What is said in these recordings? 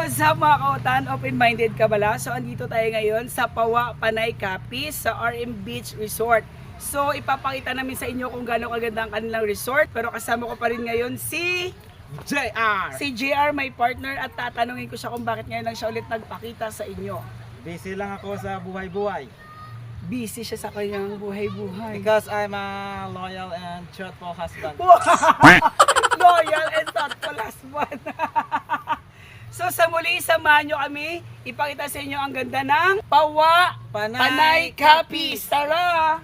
What's up mga kautan? Open-minded ka bala? So andito tayo ngayon sa Pawa, Panay, Capiz sa RM Beach Resort. So ipapakita namin sa inyo kung gaano kaganda ang kanilang resort. Pero kasama ko pa rin ngayon si JR, my partner, at tatanungin ko siya kung bakit ngayon lang siya ulit nagpakita sa inyo. Busy lang ako sa buhay-buhay. Busy siya sa kanyang buhay-buhay. Because I'm a loyal and truthful husband. Loyal and thoughtful husband. So sa muli, samahan nyo kami. Ipakita sa inyo ang ganda ng Pawa, Panay, Capiz. Tara!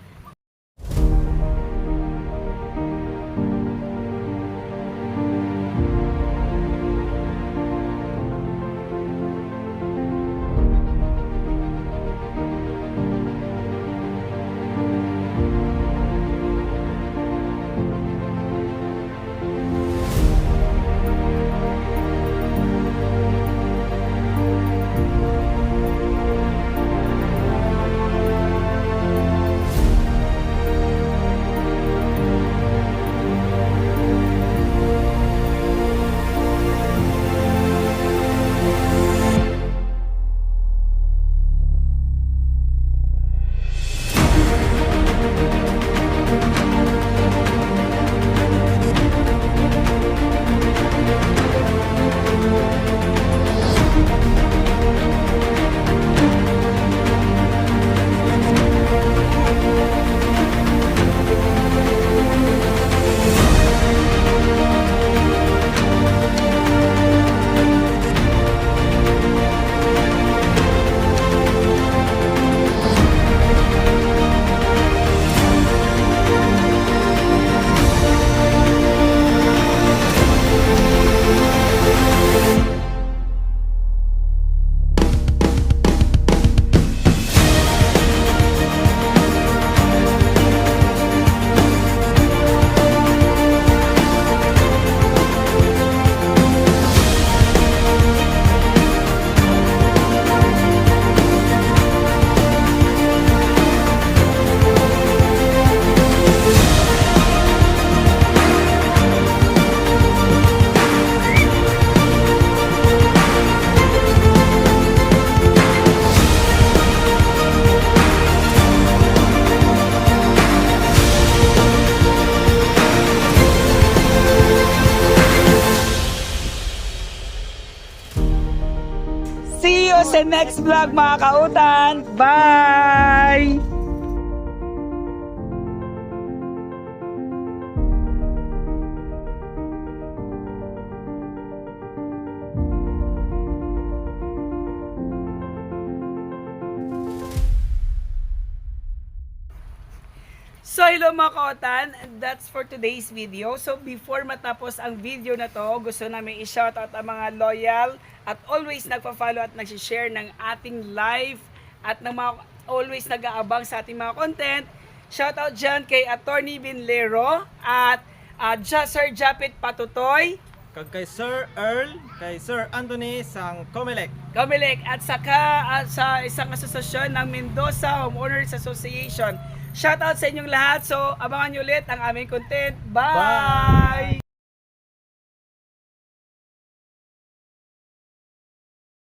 See you sa next vlog mga kautan. Bye! So hello mga kautan, that's for today's video. So before matapos ang video na to, gusto namin i-shoutout ang mga loyal at always nagpa-follow at nag-share ng ating live at ng mga always nag-aabang sa ating mga content. Shoutout dyan kay Attorney Binlero at Sir Japit Patutoy, Kay Sir Earl, kay Sir Anthony sang Comelec. at saka sa isang asosasyon ng Mendoza Homeowners Association. Shoutout sa inyong lahat. So abangan nyo ulit ang aming content. Bye!